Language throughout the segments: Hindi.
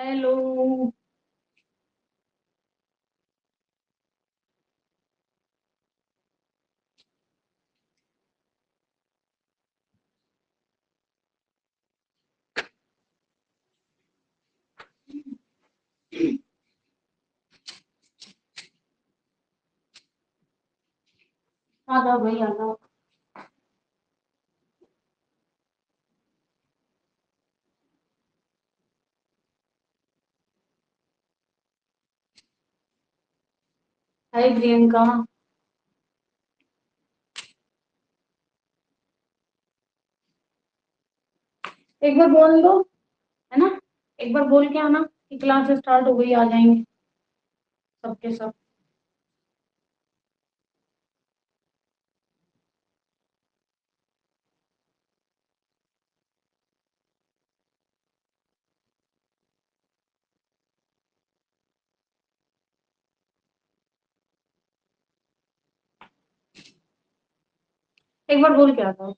हेलो। आ जाओ भाई, आ जाओ। हाय प्रियंका। एक बार बोल दो, है ना। एक बार बोल के आना कि क्लास स्टार्ट हो गई, आ जाएंगे सबके सब। एक बार बोल के आ जाओ।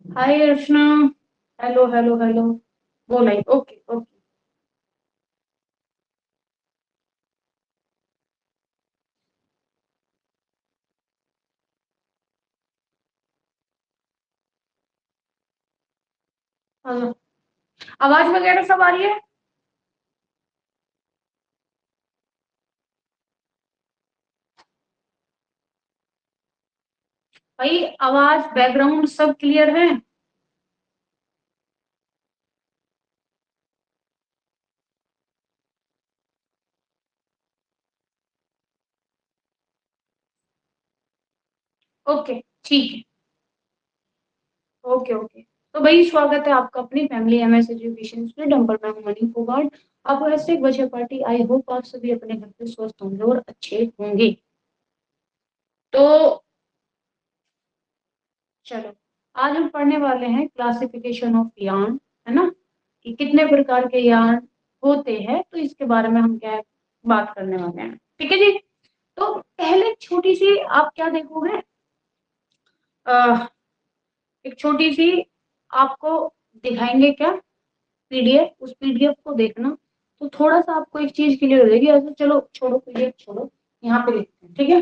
Hi Archana. Hello hello hello. बोल आई। Okay okay. आ जाओ। आवाज वगैरह सब आ रही है। भाई आवाज बैकग्राउंड सब क्लियर है। ओके ठीक है। Okay okay. तो भाई स्वागत है आपका अपनी फैमिली एमएस एजुकेशन में डम्पर मैम मनी फोगाट। आप ऐसे एक बच्चे पार्टी। आई होप आप सभी अपने घर पे स्वस्थ होंगे और अच्छे होंगे। तो चलो, आज हम पढ़ने वाले हैं क्लासिफिकेशन ऑफ यार्न, है ना, कि कितने प्रकार के यार्न होते हैं। तो इसके बारे में हम क्या बात करने वाले हैं। ठीक है जी। तो पहले छोटी सी आप क्या देखोगे, अह, एक छोटी सी आपको दिखाएंगे क्या, पीडीएफ। उस पीडीएफ को देखना तो थोड़ा सा आपको एक चीज क्लियर हो जाएगी। ऐसे चलो छोड़ो, पीडीएफ छोड़ो, यहाँ पे लिखते हैं, ठीक है।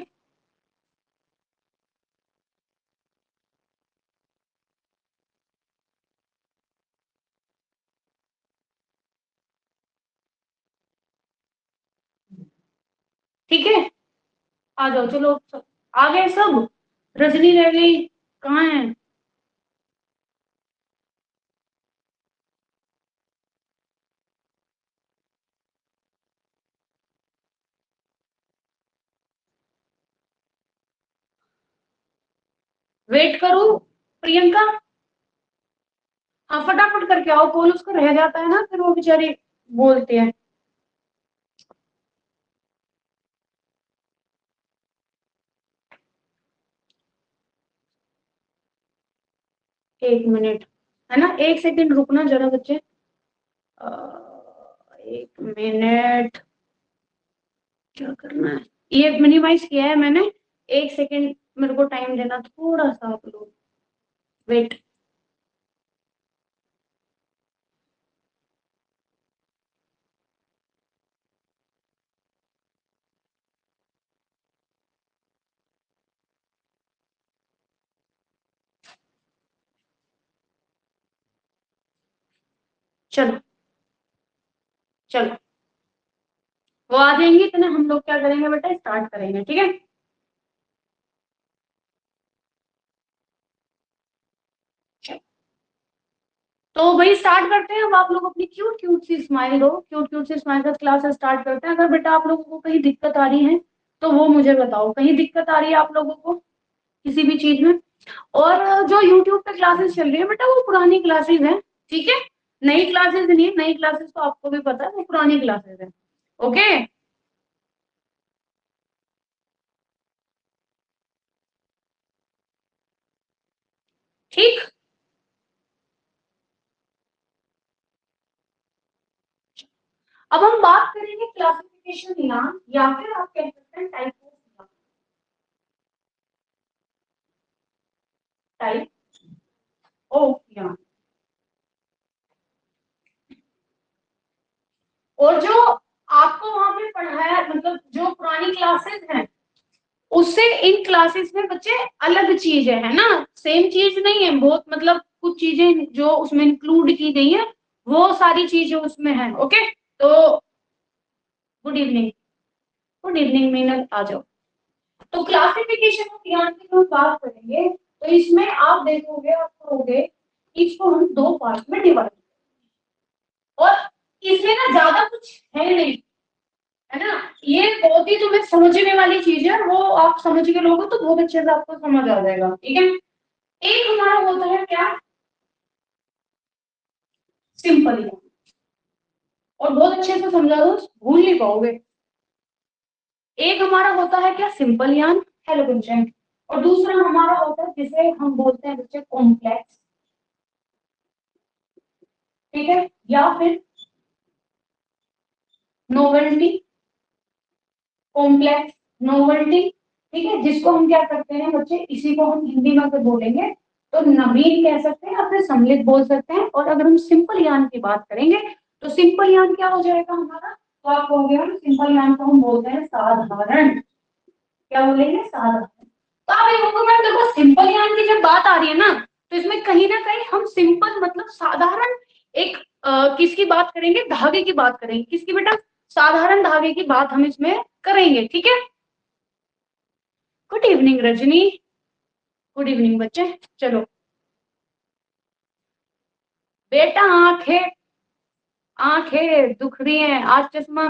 ठीक है, आ जाओ चलो आ गए सब। रजनी रह गई, कहाँ है। वेट करो प्रियंका। हाँ फटाफट करके आओ, कॉल उसका रह जाता है ना, फिर वो बेचारे बोलते हैं। 1 मिनट, है ना, 1 सेकंड रुकना जरा बच्चे। 1 मिनट, क्या करना है। ये मिनिमाइज किया है मैंने। 1 सेकंड मेरे को टाइम देना थोड़ा सा आप लोग। वेट। चलो चलो, वो आ जाएंगे इतने, हम लोग क्या करेंगे बेटा, स्टार्ट करेंगे, ठीक है। चलो, तो भाई स्टार्ट करते हैं। अब आप लोग अपनी क्यूट क्यूट सी स्माइल दो, क्यूट क्यूट सी स्माइल का क्लास स्टार्ट करते हैं। अगर बेटा आप लोगों को कहीं दिक्कत आ रही है तो वो मुझे बताओ। कहीं दिक्कत आ रही है आप लोगों को किसी भी चीज में। और जो यूट्यूब पे क्लासेस चल रही है बेटा वो पुरानी क्लासेस हैं, ठीक है, नई क्लासेस नहीं है, नई क्लासेस तो आपको भी पता है वो पुरानी क्लासेस है। ओके, ठीक। अब हम बात करेंगे क्लासिफिकेशन या फिर आप कह सकते हैं टाइप ऑफ, टाइप ऑफ। और जो आपको वहां पे पढ़ाया, मतलब जो पुरानी क्लासेस हैं उससे इन क्लासेस में बच्चे अलग चीज है ना, सेम चीज नहीं है, बहुत मतलब कुछ चीजें जो उसमें इंक्लूड की गई है वो सारी चीजें उसमें है। ओके, तो good evening, good evening Meenal, आ जाओ। तो क्लासिफिकेशन ऑफ ज्ञान की हम बात करेंगे तो इसमें आप देखोगे, आप कहोगे इसको हम दो पार्ट में डिवाइड, और इसमें ना ज्यादा कुछ है नहीं, है ना, ये बहुत ही तुम्हें समझने वाली चीज है, वो आप समझ के लोगे तो बहुत अच्छे से आपको समझ आ जाएगा, ठीक है। एक हमारा होता है क्या, सिंपल, और बहुत अच्छे से समझा दो भूल नहीं पाओगे। एक हमारा होता है क्या, सिंपल यान, हेलो बच्चे, और दूसरा हमारा होता है जिसे हम बोलते हैं बच्चे कॉम्प्लेक्स, ठीक है, या फिर नोवेल्टी, कॉम्प्लेक्स, नोवेल्टी, ठीक है, जिसको हम क्या करते हैं बच्चे, इसी को हम हिंदी में अगर बोलेंगे तो नवीन कह सकते हैं या फिर सम्मिलित बोल सकते हैं। और अगर हम सिंपल यान की बात करेंगे तो सिंपल यान क्या हो जाएगा हमारा, तो आप कहोगे हम सिंपल यान को हम बोलते हैं साधारण, क्या बोलेंगे, साधारण। तो आप ये देखो मैम, देखो सिंपल यान की जब बात आ रही है ना तो इसमें कहीं ना कहीं हम सिंपल मतलब साधारण एक किसकी बात करेंगे, धागे की बात करेंगे, किसकी बेटा, साधारण धागे की बात हम इसमें करेंगे, ठीक है। Good evening Rajni, good evening बच्चे। चलो बेटा, आंखें, आंखें दुख रही हैं आज, चश्मा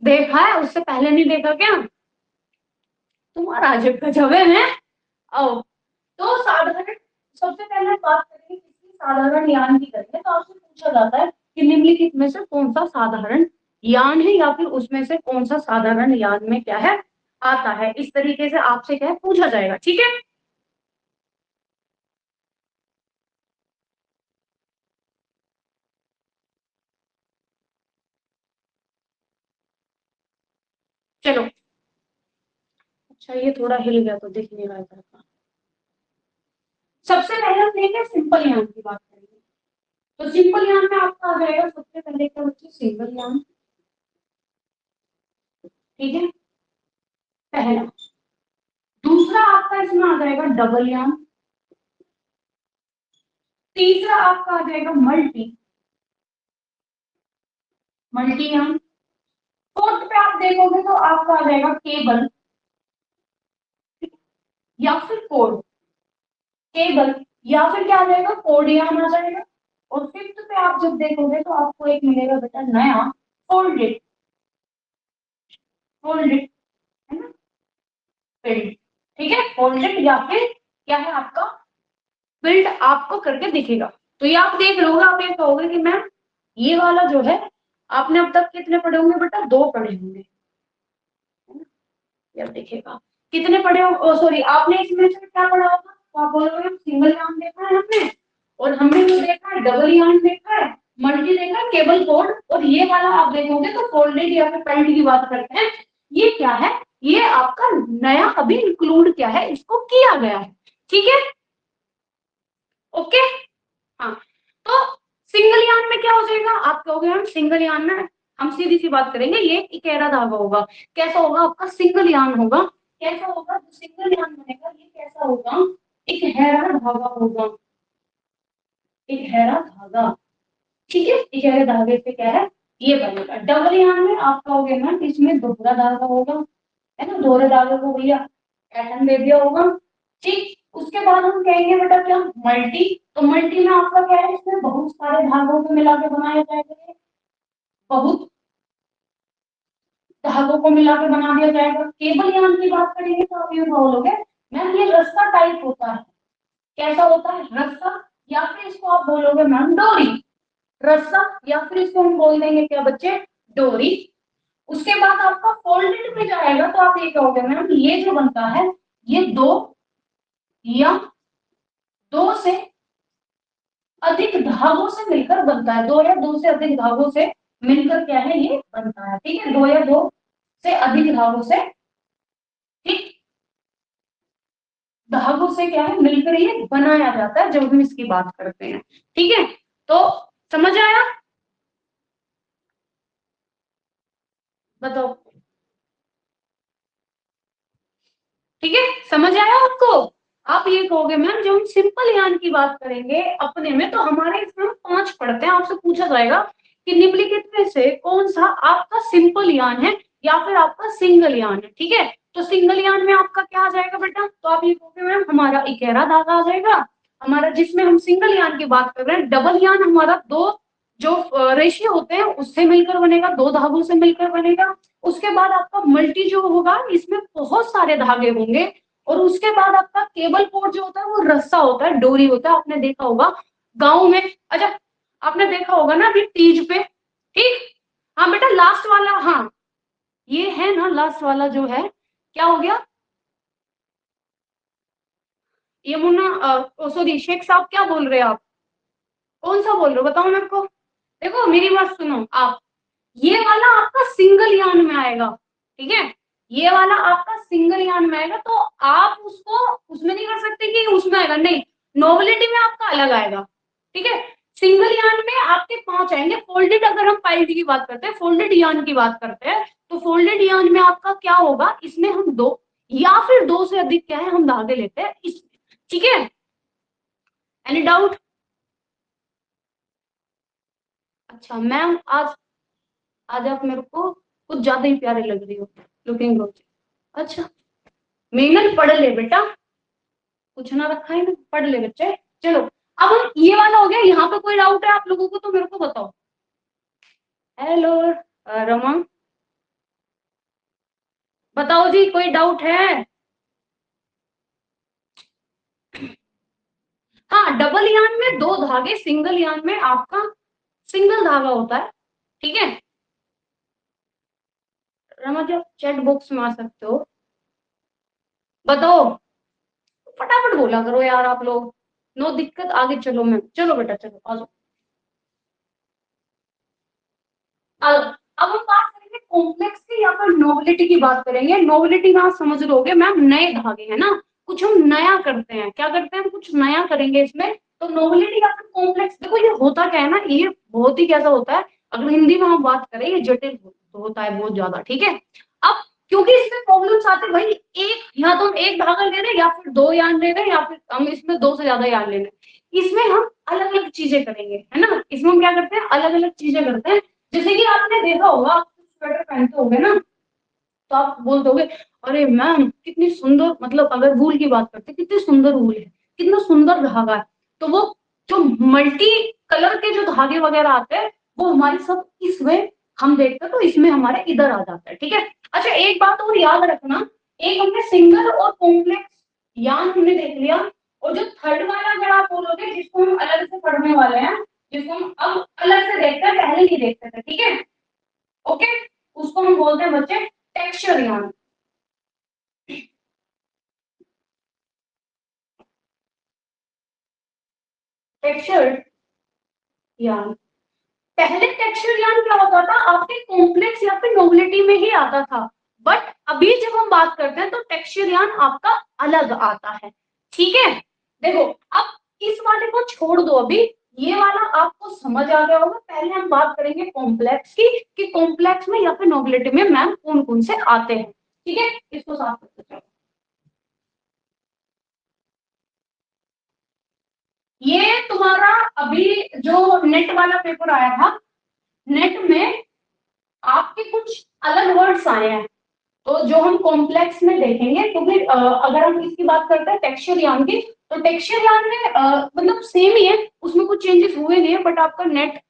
देखा है, उससे पहले नहीं देखा क्या, तुम्हारा अजब गजब है। आओ, तो साधारण, सबसे पहले बात करेंगे किसकी, साधारण यान की करेंगे, तो आपसे पूछा जाता है कि निम्नलिखित में से कौन सा साधारण यान है, या फिर उसमें से कौन सा साधारण यान में क्या है, आता है, इस तरीके से आपसे क्या है पूछा जाएगा, ठीक है। चलो, अच्छा ये थोड़ा हिल गया तो दिख नहीं रहा था। सबसे पहले हम देखें सिंपल यान की बात करेंगे, तो सिंपल यान में आपका आ जाएगा सबसे पहले क्या बच्चे, सिंगल यान, ठीक है, पहला। दूसरा आपका इसमें आ जाएगा डबल यान, तीसरा आपका आ जाएगा मल्टी, मल्टी यान, फोर्थ पे आप देखोगे तो आपका आ जाएगा केबल या फिर कोड, केबल या फिर क्या आ जाएगा, कोड यान आ जाएगा। और फिफ्थ पे आप जब देखोगे तो आपको एक मिलेगा बेटा नया, फोल्डेड, फोल्डेड, है ना, बिल्ड, ठीक है, फोल्डेड या फिर क्या है आपका, बिल्ड आपको करके दिखेगा। तो ये आप देख लोगे, आप ये कहोगे कि मैम ये वाला जो है, आपने अब तक कितने पढ़े होंगे बेटा, दो पढ़े होंगे, है ना? यार देखेगा कितने पढ़े हो, ओ सॉरी, आपने इसमें से क्या पढ़ा होगा, तो आप बोलोगे हम सिंगल यान देखा है हमने, और हमने जो देखा है डबल यान देखा है, मल्टी देखा है, केबल कोड, और ये वाला आप देखोगे तो फोल्डेड या फिर पेंट की बात करते हैं। ये क्या है, ये आपका नया अभी इंक्लूड क्या है, इसको किया गया है, ठीक है, ओके। हाँ, तो सिंगल यान में क्या हो जाएगा, आप कहोगे हम सिंगल यान में, हम सीधी सी बात करेंगे, ये इकेरा धागा होगा, कैसा होगा आपका सिंगल यान होगा, कैसा होगा, जो सिंगल यान बनेगा ये कैसा होगा, एक हैरा धागा होगा, एक हैरा धागा, ठीक है, एक हैरा धागे से क्या है ये बनेगा। डबल यान में आप कहोगे ना इसमें दोहरा धागा होगा, है ना, दोहरे धागे को भैया एटम दे दिया होगा, ठीक। उसके बाद हम कहेंगे बेटा क्या, मल्टी, तो मल्टी में आपका क्या है, इसमें बहुत सारे धागों को मिला के बनाया जाएगा, ये बहुत धागों को मिला के बना दिया जाएगा। केबल यान की बात करेंगे तो आप ये बोलोगे मैम ये रस्ता टाइप होता है, कैसा होता है, रस्सा, या फिर इसको आप बोलोगे मैम डोरी, रस्सा, या फिर इसको हम बोल देंगे क्या बच्चे, डोरी। उसके बाद आपका फोल्डेड में जाएगा तो आप ये कहोगे मैम ये जो बनता है ये दो या दो से अधिक धागों से मिलकर बनता है, दो या दो से अधिक धागों से मिलकर क्या है ये बनता है, ठीक है, दो या दो से अधिक धागों से, ठीक, धागों से क्या है मिलकर ये बनाया जाता है जब हम इसकी बात करते हैं, ठीक है। तो समझ आया, बताओ, ठीक है, समझ आया आपको। आप ये कहोगे मैम जब हम सिंपल यान की बात करेंगे अपने में तो हमारे इसमें हम 5 पढ़ते हैं, आपसे पूछा जाएगा कि निम्नलिखित में से कौन सा आपका सिंपल यान है या फिर आपका सिंगल यान है, ठीक है। तो सिंगल यान में आपका क्या आ जाएगा बेटा, तो आप ये कहोगे मैम हमारा इकेरा धागा आ जाएगा, हमारा जिसमें हम सिंगल यान की बात कर रहे हैं, डबल यान हमारा दो जो रेशियो होते हैं उससे मिलकर बनेगा, दो धागों से मिलकर बनेगा। उसके बाद आपका मल्टी जो होगा इसमें बहुत सारे धागे होंगे, और उसके बाद आपका केबल कोड जो होता है वो रस्सा होता है, डोरी होता है, आपने देखा होगा गाँव में, अच्छा आपने देखा होगा ना अभी तीज पे, ठीक। हाँ बेटा लास्ट वाला, हाँ ये है ना लास्ट वाला जो है, क्या हो गया, यमुना सॉरी शेख साहब क्या बोल रहे हैं आप, कौन सा बोल रहे हो बताओ मेरे को। देखो मेरी बात सुनो आप, ये वाला आपका सिंगल यान में आएगा, ठीक है, ये वाला आपका सिंगल यान में आएगा, तो आप उसको उसमें नहीं कर सकते कि उसमें आएगा, नहीं, नोबिलिटी में आपका अलग आएगा, ठीक है। सिंगल यान में आपके 5 आएंगे, फोल्डेड अगर हम पाइल्ड की बात करते हैं, फोल्डेड यान की बात करते हैं, तो फोल्डेड यान में आपका क्या होगा, इसमें हम दो या फिर दो से अधिक क्या है हम धागे लेते हैं इस, ठीक है, एनी डाउट। अच्छा मैम आज आज आप मेरे को कुछ ज्यादा ही प्यारे लग रही हो, लुकिंग गुड, अच्छा मेहनत पढ़ ले बेटा, कुछ ना रखा है ना, पढ़ ले बच्चे। चलो अब हम ये वाला हो गया, यहाँ पे कोई डाउट है आप लोगों को तो मेरे को बताओ। हेलो रमा, बताओ जी कोई डाउट है। हाँ डबल यान में दो धागे, सिंगल यान में आपका सिंगल धागा होता है, ठीक है। रमा जी आप चैट बॉक्स में आ सकते हो, बताओ, फटाफट बोला करो यार आप लोग, नो दिक्कत, आगे चलो मैं, चलो बेटा चलो आ जाओ। अब हम बात करेंगे कॉम्प्लेक्स की या फिर नोबिलिटी की बात करेंगे, नोबिलिटी में आप समझ लोगे मैम नए धागे है ना, कुछ हम नया करते हैं, क्या करते हैं हम कुछ नया करेंगे इसमें, तो नोबिलिटी या फिर कॉम्प्लेक्स, देखो ये होता क्या है ना, ये बहुत ही कैसा होता है, अगर हिंदी में हम बात करें ये जटिल होता है बहुत ज्यादा, ठीक है। अब क्योंकि इसमें प्रॉब्लम्स आते हैं भाई, एक या तो हम एक धागा ले रहे हैं या फिर दो यान ले रहे हैं या फिर हम इसमें दो से ज्यादा यान ले रहे हैं, इसमें हम अलग अलग चीजें करेंगे है ना, इसमें हम क्या करते हैं अलग अलग चीजें करते हैं। जैसे कि आपने देखा होगा आप स्वेटर पहनते होगे ना, तो आप बोल दोगे अरे मैम कितनी सुंदर, मतलब अगर वूल की बात करते हैं कितनी सुंदर वूल है, कितना सुंदर धागा है, तो वो जो मल्टी कलर के जो धागे वगैरह आते हैं वो हमारे सब इसमें हम देखते हैं, तो इसमें हमारे इधर आ जाता है, ठीक है। अच्छा एक बात और याद रखना, एक हमने सिंगल और कॉम्प्लेक्स यान हमने देख लिया, और जो थर्ड वाला अगर आप बोलोगे जिसको हम अलग से पढ़ने वाले हैं, जिसको हम अब अलग से देखते हैं पहले नहीं देखते थे, ठीक है, ओके, उसको हम बोलते हैं बच्चे टेक्सचर यान, टेक्सचर यान। पहले टेक्सचर यान क्या होता था आपके कॉम्प्लेक्स या फिर नोबिलिटी में ही आता था, बट अभी जब हम बात करते हैं तो टेक्सचर यान आपका अलग आता है, ठीक है। देखो अब इस वाले को छोड़ दो अभी, ये वाला आपको समझ आ गया होगा, पहले हम बात करेंगे कॉम्प्लेक्स की कि कॉम्प्लेक्स में या फिर नोबिलिटी में मैम कौन कौन से आते हैं, ठीक है, इसको साफ करते चलो। ये तुम्हारा अभी जो नेट वाला पेपर आया था, नेट में आपके कुछ अलग वर्ड्स आए हैं, तो जो हम कॉम्प्लेक्स में देखेंगे, क्योंकि अगर हम इसकी बात करते हैं टेक्सचर यान की, तो टेक्सचर यान में मतलब सेम ही है, उसमें कुछ चेंजेस हुए नहीं है, बट आपका नेट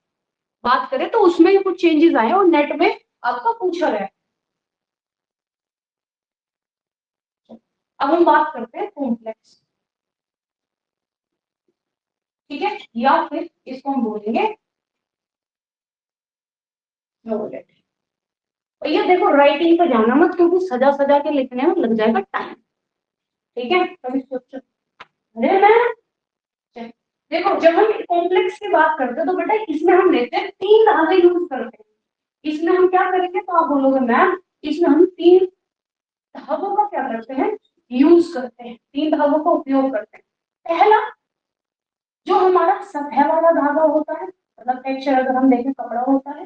बात करें तो उसमें कुछ चेंजेस आए हैं और नेट में आपका पूछा गया है। अब हम बात करते हैं कॉम्प्लेक्स, ठीक है, या फिर इसको हम बोलेंगे नोवलेट। और ये देखो राइटिंग पे जाना मत, क्योंकि सजा सजा के लिखने में लग जाएगा टाइम। ठीक है, कभी सोचो अरे मैं देखो जब हम कॉम्प्लेक्स की बात करते हैं तो बेटा इसमें हम लेते हैं 3 धागे यूज करते हैं। इसमें हम क्या करेंगे, तो आप बोलोगे मैम इसमें हम 3 धागों का क्या करते हैं, यूज करते हैं, 3 धागों का उपयोग करते हैं। पहला जो हमारा सतह वाला धागा होता है, मतलब टेक्सचर अगर हम देखें कपड़ा होता है।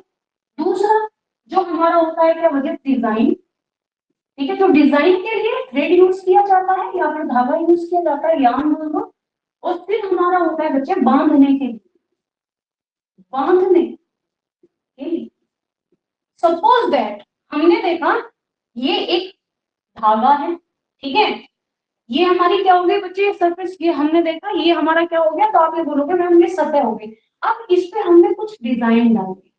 दूसरा जो हमारा होता है क्या वजह डिजाइन। ठीक है, जो डिजाइन के लिए थ्रेड यूज किया जाता है या फिर धागा यूज किया जाता है, यार्न बोल दो। और फिर हमारा होता है बच्चे बांधने के लिए, बांधने के लिए। सपोज दैट हमने देखा ये एक धागा है, ठीक है, ये हमारी क्या हो गई बच्चे सरफेस, ये हमने देखा ये हमारा क्या हो गया, तो आप ये बोलोगे मैम ये सतह हो गई। अब इस पे हमने कुछ डिजाइन डाली,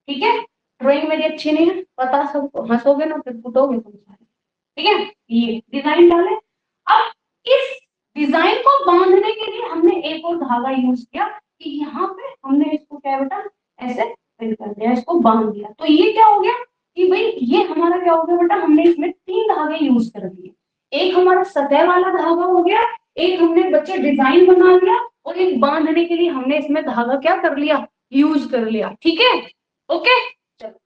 ठीक है, ड्राइंग मेरी अच्छी नहीं है पता, सबको हंसोगे ना फिर फुटोगे तुम सारे। ठीक है, ये डिजाइन डाले। अब इस डिजाइन को बांधने के लिए हमने एक और धागा यूज किया कि यहाँ पे हमने इसको क्या बेटा ऐसे फिल कर दिया, इसको बांध दिया। तो ये क्या हो गया कि भाई ये हमारा क्या हो गया बेटा, हमने इसमें 3 धागे यूज कर दिए। एक हमारा सतह वाला धागा हो गया, एक हमने बच्चे डिजाइन बना लिया, और एक बांधने के लिए हमने इसमें धागा क्या कर लिया, यूज कर लिया। ठीक है, ओके। चलो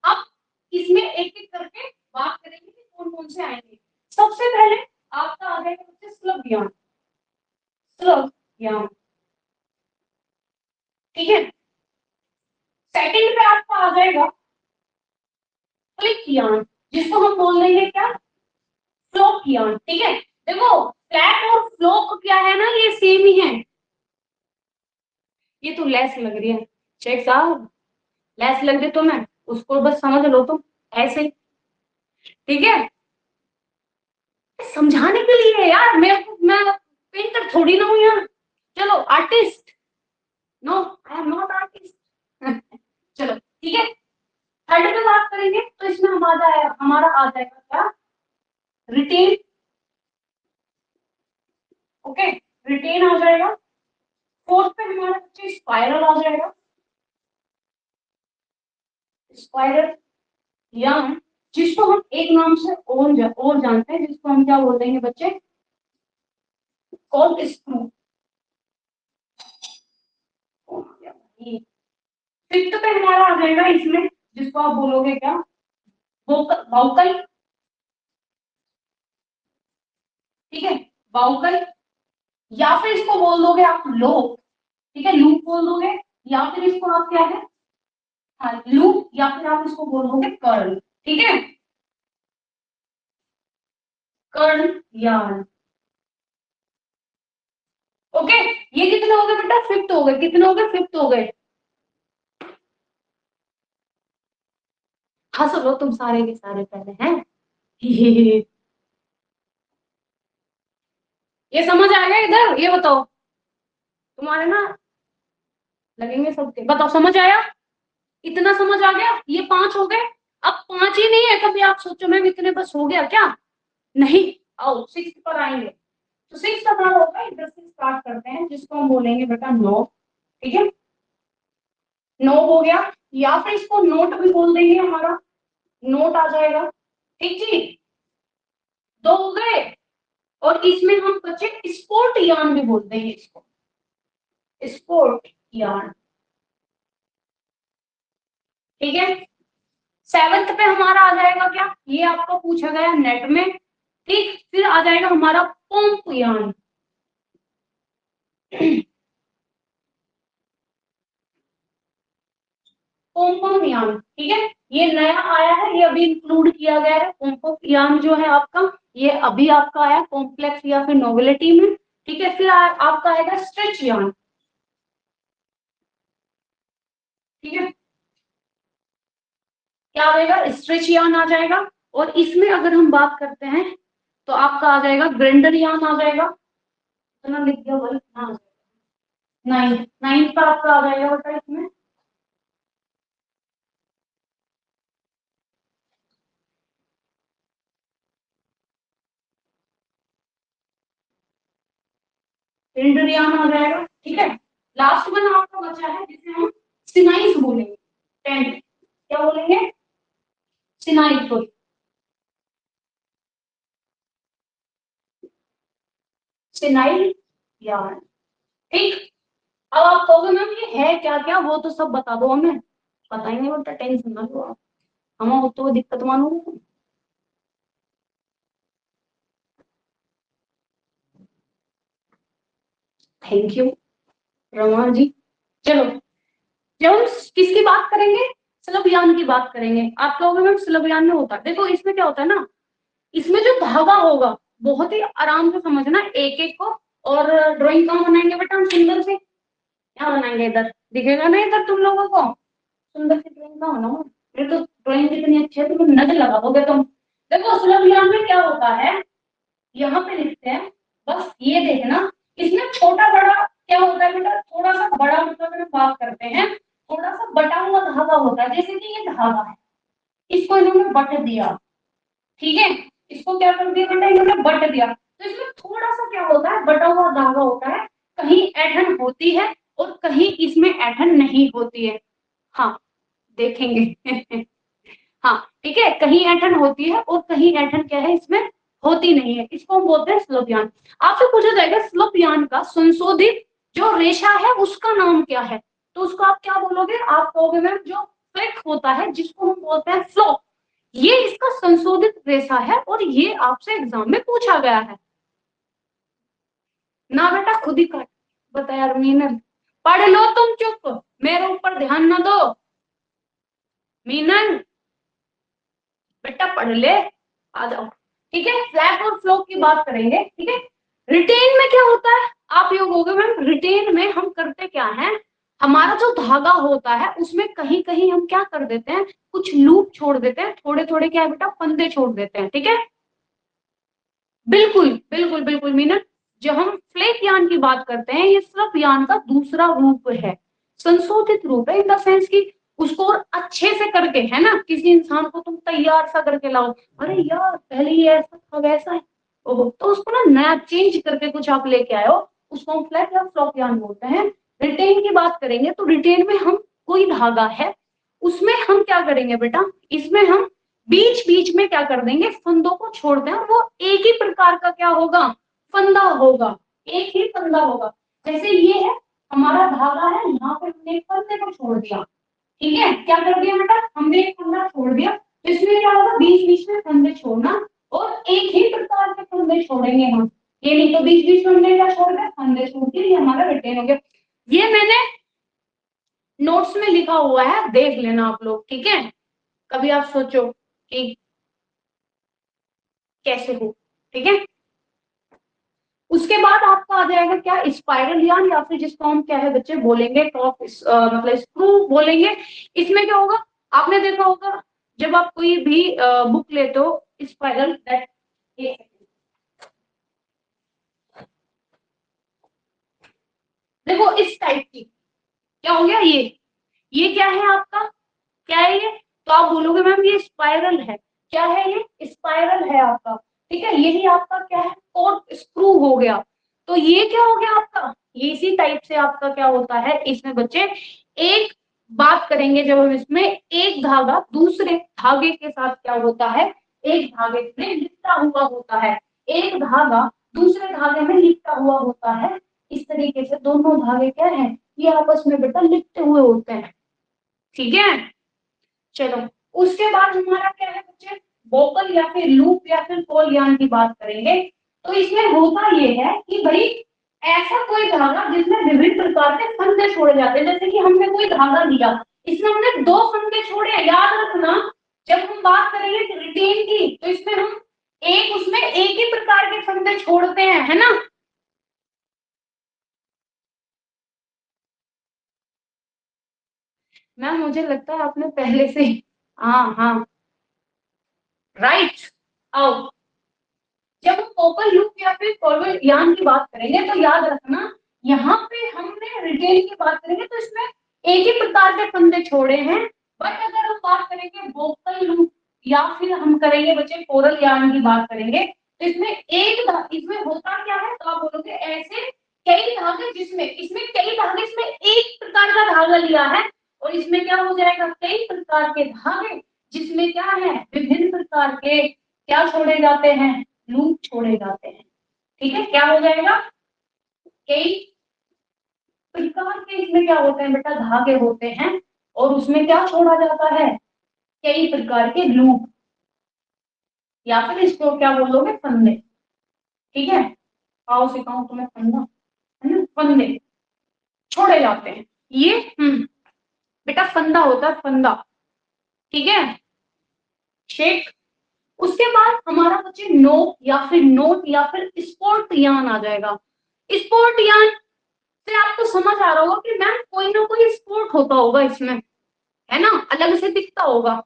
अब इसमें एक एक करके बात करेंगे कि कौन कौन से आएंगे। सबसे पहले आपका आ जाएगा बच्चे स्लब यान, स्लब यान, ठीक है। सेकंड पे आपका आ जाएगा फ्लिक यान, जिसको हम बोल देंगे क्या, फ्लोक यान। ठीक है, देखो फ्लैट और फ्लोक क्या है ना, ये सेम ही है। ये तो लेस लग रही है शेख साहब, लेस लग रही तो मैं उसको बस समझ लो तुम ऐसे ही। ठीक है, समझाने के लिए यार, मैं पेंटर थोड़ी ना हूँ यार। चलो artist, no I am not artist. चलो ठीक है, थर्ड पे बात करेंगे तो इसमें हमारा आ जाएगा क्या, रिटेन। ओके, रिटेन आ जाएगा। फोर्थ पे हमारा बच्चे स्पाइरल आ जाएगा, स्पाइरल, या जिसको हम एक नाम से और जानते हैं, जिसको हम क्या बोल देंगे बच्चे, कॉर्क स्क्रू। फिफ्थ पे हमारा आ जाएगा इसमें, जिसको आप बोलोगे क्या, बाउकल। ठीक है, बाउकल, या फिर इसको बोल दोगे आप लोक। ठीक है, लूप बोल दोगे, या फिर इसको आप क्या है, हाँ लूप, या फिर आप इसको बोल दोगे कर्ल। ठीक है, कर्ल यार्न। ओके, ये कितने हो गए बेटा, फिफ्थ हो गए, कितने हो गए, फिफ्थ हो गए। हंस लो तुम सारे के सारे पहले हैं। ये समझ आ गया इधर, ये बताओ तुम्हारे ना लगेंगे सबके, बताओ समझ आया, इतना समझ आ गया, ये 5 हो गए। अब 5 ही नहीं है, कभी आप सोचो मैम इतने बस हो गया क्या, नहीं, आओ सिक्स पर आएंगे। तो सिक्स हमारा होगा, इधर से स्टार्ट करते हैं, जिसको हम बोलेंगे बेटा नो। ठीक है, नो हो गया, या फिर इसको नोट भी बोल देंगे, हमारा नोट आ जाएगा। ठीक जी, 2 हो गए। और इसमें हम बच्चे स्पोर्ट यान भी बोल देंगे इसको, स्पोर्ट यान। ठीक है, सेवंथ पे हमारा आ जाएगा क्या, ये आपको पूछा गया नेट में। ठीक, फिर आ जाएगा हमारा पंप यान। पोम्पम यान। ठीक है, ये नया आया है, ये अभी इंक्लूड किया गया है, पोम्पम यान जो है आपका, ये अभी आपका आया कॉम्प्लेक्स या फिर नोवेलिटी में। ठीक है, फिर आपका आएगा स्ट्रेच यान। ठीक है, क्या आएगा, स्ट्रेच यान आ जाएगा। और इसमें अगर हम बात करते हैं तो आपका आ जाएगा ग्रेंडर यान आ जाएगा। इतना लिख दिया भाई, हाँ, नाइन्थ, नाइन्थ का आपका आ जाएगा बेटा इसमें इंद्रियान आ जाएगा। ठीक है, लास्ट वन आपका बचा है जिसे हम सिनाइस बोलेंगे। 10 क्या बोलेंगे? सिनाइस। Chenille yarn. ठीक। अब आप कहोगे मैम ये है क्या क्या, वो तो सब बता दो हमें। बताएंगे बेटा, टेंशन ना लो आप, हम तो दिक्कत मानोगे। Thank you Rama ji. चलो, जब हम किसकी बात करेंगे, स्लवयान की बात करेंगे। आप कहोगे मैम स्लवयान में होता है, देखो इसमें क्या होता है ना, इसमें जो धागा होगा बहुत ही आराम से समझना एक एक को। और ड्राइंग कहाँ बनाएंगे बेटा हम सुंदर से, क्या बनाएंगे, इधर दिखेगा ना इधर तुम लोगों को, सुंदर सी ड्राइंग का बनाओ। फिर तो ड्राइंग कितनी अच्छी है, तुम नजर लगा दोगे तुम। देखो स्लवयान में क्या होता है, यहाँ पे लिखते हैं, बस ये देखना। इसमें छोटा बड़ा क्या होता है बेटा, थोड़ा सा बड़ा मतलब अगर बात करते हैं, थोड़ा सा बटा हुआ धागा होता है। जैसे कि ये धागा है, इसको इन्होंने बट दिया। ठीक है, इसको क्या कर दिया बेटा, इन्होंने बट दिया। तो इसमें थोड़ा सा क्या होता है, बटा हुआ धागा होता है। कहीं ऐठन होती है और कहीं इसमें ऐठन नहीं होती है। हाँ, देखेंगे। हाँ ठीक है, कहीं ऐंठन होती है और कहीं ऐंठन क्या है इसमें होती नहीं है। इसको हम बोलते हैं स्लोपियान। आपसे पूछा जाएगा स्लोपियान का संशोधित जो रेशा है उसका नाम क्या है, तो उसको आप क्या बोलोगे, आप कहोगे मैम जो फ्लेक होता है जिसको हम बोलते हैं फ्लो, ये इसका संशोधित रेशा है और ये आपसे एग्जाम में पूछा गया है ना बेटा। खुद ही काट बताया मीनन, पढ़ लो तुम चुप, मेरे ऊपर ध्यान ना दो। मीनन बेटा पढ़ ले, आ जाओ। ठीक है, फ्लैप और फ्लो की बात करेंगे। ठीक है, रिटेन में क्या होता है, आप ये कहोगे मैम रिटेन में हम करते क्या है, हमारा जो धागा होता है उसमें कहीं कहीं हम क्या कर देते हैं, कुछ लूप छोड़ देते हैं, थोड़े थोड़े क्या है बेटा, फंदे छोड़ देते हैं। ठीक है, बिल्कुल बिल्कुल बिल्कुल मीनन। जब हम फ्लेक यान की बात करते हैं, ये स्लप यान का दूसरा रूप है, संशोधित रूप है इन द सेंस की उसको और अच्छे से करके, है ना, किसी इंसान को तुम तैयार सा करके लाओ, अरे यार पहले ये ऐसा था वैसा है, ओहो, तो उसको ना नया चेंज करके कुछ आप लेके आए हो, उसको हम फ्लैट या फ्लॉप यान बोलते हैं। रिटेन की बात करेंगे तो रिटेन में हम कोई धागा है उसमें हम क्या करेंगे बेटा, इसमें हम बीच बीच में क्या कर देंगे, फंदों को छोड़ दें, और वो एक ही प्रकार का क्या होगा, फंदा होगा, एक ही फंदा होगा। जैसे ये है हमारा धागा है, यहाँ पे हमने एक फंदे को छोड़ दिया। ठीक है, क्या कर दिया बेटा, हमने एक फंदा छोड़ दिया, तो इसमें क्या होगा, बीच बीच में फंदे छोड़ना, और एक ही प्रकार के फंदे छोड़ेंगे हम। ये नहीं तो बीच बीच में हमने क्या छोड़ दिया, फंदे छोड़ दिए, ये हमारा रिटेन हो गया। ये मैंने नोट्स में लिखा हुआ है, देख लेना आप लोग। ठीक है, कभी आप सोचो कि कैसे हो। ठीक है, उसके बाद आपका आ जाएगा क्या, स्पाइरल यान, या फिर जिसको हम क्या है बच्चे बोलेंगे टॉप, मतलब स्क्रू बोलेंगे। इसमें क्या होगा, आपने देखा होगा जब आप कोई भी बुक लेते हो स्पाइरल दैट, देखो इस टाइप की क्या हो गया, ये क्या है आपका, क्या है ये, तो आप बोलोगे मैम ये स्पाइरल है, क्या है ये, स्पाइरल है आपका। ठीक है, यही आपका क्या है, कोट स्क्रू हो गया। तो ये क्या हो गया आपका, ये इसी टाइप से आपका क्या होता है इसमें बच्चे, एक बात करेंगे जब हम इसमें, एक धागा दूसरे धागे के साथ क्या होता है, एक धागे में लिपटा हुआ होता है, एक धागा दूसरे धागे में लिपटा हुआ होता है। इस तरीके से दोनों धागे क्या है, ये आपस में बेटा लिपटे हुए होते हैं। ठीक है, चलो उसके बाद हमारा क्या है बच्चे, वोकल या फिर लूप या फिर कॉल यान की बात करेंगे। तो इसमें होता ये है कि भाई ऐसा कोई धागा जिसमें विभिन्न प्रकार के फंदे छोड़े जाते हैं, जैसे कि हमने कोई धागा लिया, इसमें हमने दो फंदे छोड़े, याद रखना जब हम बात करेंगे रिटेन की तो इसमें हम एक उसमें एक ही प्रकार के फंदे छोड़ते हैं, है ना। मैम मुझे लगता है आपने पहले से, हाँ हाँ, राइट। आओ, जब हम फोकल लूप या फिर फॉरवर्ड यान की बात करेंगे तो याद रखना, यहाँ पे हमने रिटेन की बात करेंगे तो इसमें एक ही प्रकार के फंदे छोड़े हैं। बट अगर हम बात करेंगे वोकल लूप या फिर हम करेंगे बच्चे कोरल यान की बात करेंगे, तो इसमें एक इसमें होता क्या है, तो आप बोलोगे ऐसे कई धागे जिसमें, इसमें कई धागे, इसमें एक प्रकार का धागा लिया है और इसमें क्या हो जाएगा, कई प्रकार के धागे जिसमें क्या है, विभिन्न प्रकार के क्या छोड़े जाते हैं, लूप छोड़े जाते हैं। ठीक है, क्या हो जाएगा, कई प्रकार के इसमें क्या होते हैं बेटा, धागे होते हैं और उसमें क्या छोड़ा जाता है, कई प्रकार के लूप, या फिर इसको क्या बोलोगे, फंदे। ठीक है, आओ सिखाऊं तुम्हें फंदा, है ना, फंदे छोड़े जाते हैं ये। बेटा फंदा होता है, फंदा। ठीक है, शेख। उसके बाद हमारा बच्चे नोक या फिर नोट या फिर स्पोर्ट यान आ जाएगा। स्पोर्ट यान से आपको समझ आ रहा होगा कि मैम कोई ना कोई स्पोर्ट होता होगा इसमें, है ना, अलग से दिखता होगा,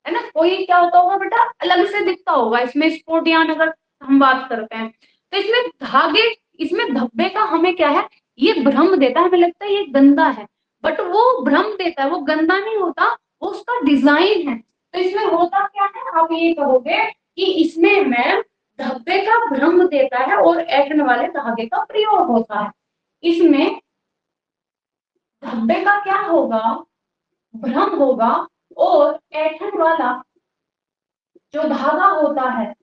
है ना, कोई क्या होता होगा बेटा, अलग से दिखता होगा इसमें स्पोर्ट यान अगर हम बात करते हैं। तो इसमें धागे, इसमें धब्बे का हमें क्या है, ये भ्रम देता है, हमें लगता है ये गंदा है, बट वो भ्रम देता है, वो गंदा नहीं होता, वो उसका डिजाइन है। तो इसमें होता क्या है, आप ये कहोगे कि इसमें मैम धब्बे का भ्रम देता है और ऐंठन वाले धागे का प्रयोग होता है। इसमें धब्बे का क्या होगा, भ्रम होगा, और ऐंठन वाला जो धागा होता है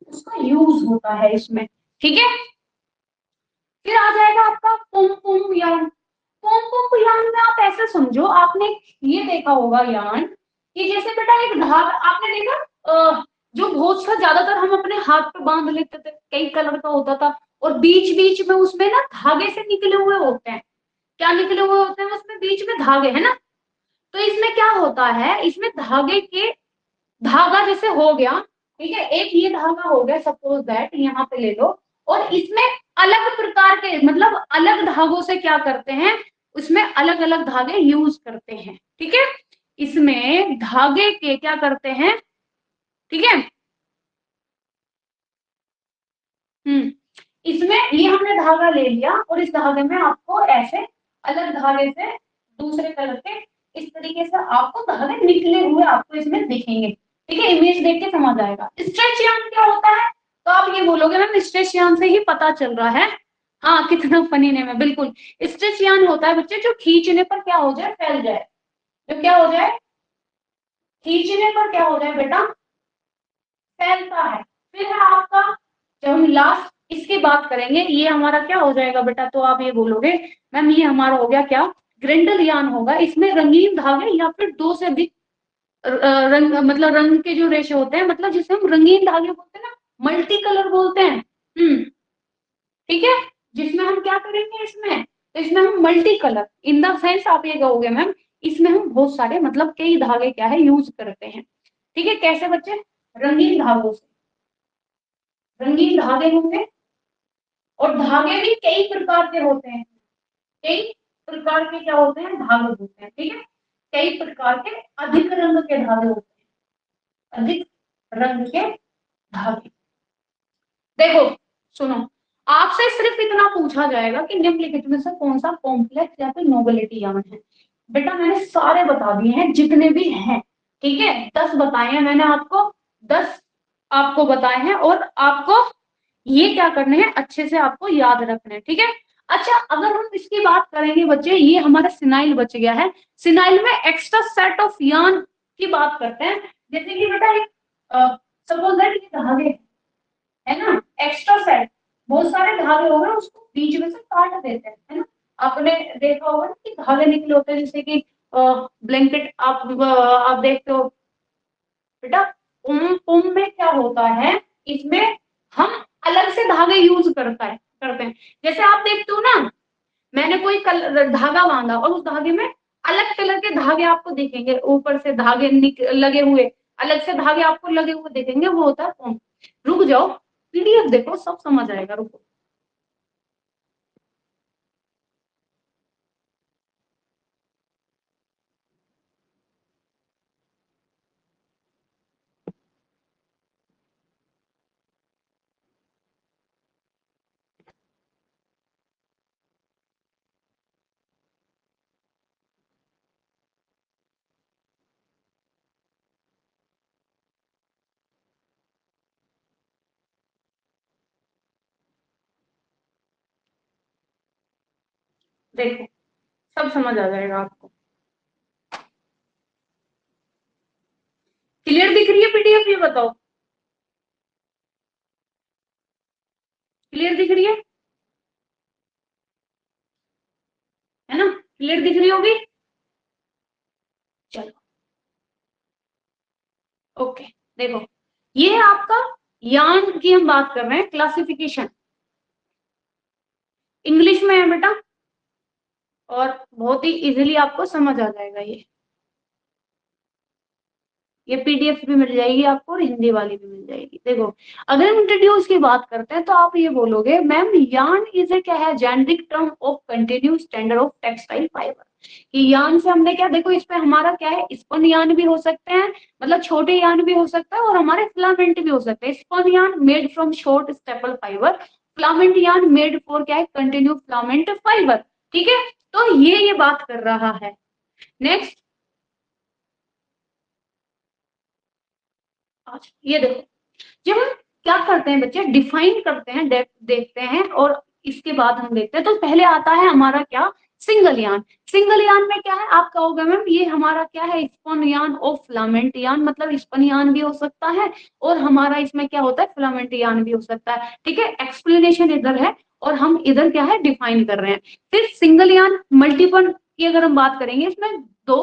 उसका यूज होता है इसमें। ठीक है, फिर आ जाएगा आपका पुम पुम यान। पुम पुम यान में आप ऐसे समझो, आपने ये देखा होगा यान कि जैसे बेटा एक धागा आपने देखा, जो बहुत सा ज्यादातर हम अपने हाथ पे बांध लेते थे, कई कलर का होता था, और बीच बीच में उसमें ना धागे से निकले हुए होते हैं, क्या निकले हुए होते हैं उसमें बीच में धागे, है ना। तो इसमें क्या होता है, इसमें धागे के, धागा जैसे हो गया, ठीक है, एक ये धागा हो गया, सपोज दैट यहाँ पे ले लो, और इसमें अलग प्रकार के, मतलब अलग धागों से क्या करते हैं, उसमें अलग अलग धागे यूज करते हैं। ठीक है, इसमें धागे के क्या करते हैं, ठीक है। इसमें ये हमने धागा ले लिया और इस धागे में आपको ऐसे अलग धागे से दूसरे कलर के इस तरीके से आपको धागे निकले हुए आपको इसमें दिखेंगे। ठीक है, इमेज देख के समझ आएगा। स्ट्रेच यान क्या होता है, तो आप ये बोलोगे मैम स्ट्रेच यान से ही पता चल रहा है। हाँ, कितना फनी नेम है, बिल्कुल। स्ट्रेच यान होता है बच्चे जो खींचने पर क्या हो जाए, फैल जाए, जो क्या हो जाए, खींचने पर क्या हो जाए बेटा, फैलता है। फिर है आपका, जब हम लास्ट इसकी बात करेंगे, ये हमारा क्या हो जाएगा बेटा, तो आप ये बोलोगे मैम ये हमारा हो गया क्या, ग्रिंडल यान होगा। इसमें रंगीन धागे या फिर दो से अधिक रंग, मतलब रंग के जो रेशे होते हैं, मतलब जिसे हम रंगीन धागे बोलते हैं ना, मल्टी कलर बोलते हैं। ठीक है, जिसमें हम क्या करेंगे, इसमें तो इसमें हम multi colour in the sense आप ये कहोगे मैम इसमें हम बहुत सारे मतलब कई धागे क्या है यूज करते हैं। ठीक है, कैसे बच्चे, रंगीन धागों से, रंगीन धागे होंगे, और धागे भी कई प्रकार के होते हैं, कई प्रकार के क्या होते हैं, धागे होते हैं। ठीक है, कई प्रकार के अधिक रंग के धागे होते हैं, अधिक रंग के धागे। देखो, सुनो, आपसे सिर्फ इतना पूछा जाएगा कि निम्नलिखित में से कौन सा कॉम्प्लेक्स या फिर नोबिलिटी यान है। बेटा मैंने सारे बता दिए हैं जितने भी हैं। ठीक है, 10 बताए हैं मैंने आपको, 10 आपको बताए हैं, और आपको ये क्या करने हैं, अच्छे से आपको याद रखने हैं। ठीक है, अच्छा अगर हम इसकी बात करेंगे बच्चे, ये हमारा सिनाइल बच गया है। सिनाइल में एक्स्ट्रा सेट ऑफ यान की बात करते हैं, जैसे कि बेटा एक सपोज दैट ये धागे है ना, एक्स्ट्रा सेट, बहुत सारे धागे हो गए उसको बीच में से काट देते हैं, है ना। आपने देखा होगा ना कि धागे निकले होते हैं, जैसे कि ब्लैंकेट आप देखते हो बेटा, उम उम में क्या होता है, इसमें हम अलग से धागे यूज करते हैं। जैसे आप देखते हो ना, मैंने कोई धागा बांधा और उस धागे में अलग कलर के धागे आपको दिखेंगे, ऊपर से धागे लगे हुए, अलग से धागे आपको लगे हुए दिखेंगे, वो होता है उम। रुक जाओ, पीडीएफ देखो, सब समझ आएगा, रुको। देखो सब समझ आ जाएगा आपको। क्लियर दिख रही है पीडीएफ, ये बताओ क्लियर दिख रही है ना? क्लियर दिख रही होगी। चलो ओके, देखो ये आपका यान की हम बात कर रहे हैं, क्लासिफिकेशन इंग्लिश में है बेटा, और बहुत ही इजीली आपको समझ आ जाएगा। ये पीडीएफ भी मिल जाएगी आपको और हिंदी वाली भी मिल जाएगी। देखो अगर हम इंट्रोड्यूस की बात करते हैं तो आप ये बोलोगे मैम यार्न इज ए क्या है, generic term of continuous standard of textile fibre. कि यार्न से हमने क्या, देखो इसमें हमारा क्या है, स्पन यार्न भी हो सकते हैं, मतलब छोटे यार्न भी हो सकता है, और हमारे फिलामेंट भी हो सकते हैं। Spun yarn made from short staple fibre, filament yarn made for क्या है, कंटिन्यू फिलामेंट फाइबर। ठीक है, तो ये बात कर रहा है। नेक्स्ट ये देखो, जब हम क्या करते हैं बच्चे, डिफाइन करते हैं, देखते हैं, और इसके बाद हम देखते हैं, तो पहले आता है हमारा क्या, सिंगल यान। सिंगल यान में क्या है, आप कहोगे मैम ये हमारा क्या है, स्पन यान और फिलामेंट यान, मतलब स्पन यान भी हो सकता है और हमारा इसमें क्या होता है, फिलामेंट यान भी हो सकता है। ठीक है, एक्सप्लेनेशन इधर है और हम इधर क्या है, डिफाइन कर रहे हैं। फिर सिंगल यान मल्टीपल की अगर हम बात करेंगे, इसमें दो,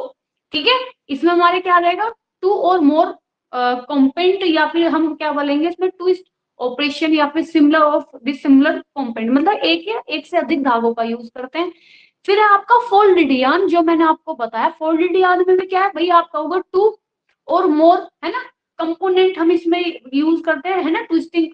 ठीक है, इसमें हमारे क्या रहेगा, टू और मोर कॉम्पेंट, या फिर हम क्या बोलेंगे इसमें, ट्विस्ट ऑपरेशन, या फिर सिमिलर ऑफ डिसिमिलर कॉम्पेंट, मतलब एक या एक से अधिक धागों का यूज करते हैं। फिर है आपका फोल्डेड यार्न, जो मैंने आपको बताया, फोल्डेड यार्न में भी क्या है भाई, आपका होगा टू और मोर, है ना, कंपोनेंट हम इसमें यूज करते हैं, है ना, ट्विस्टिंग।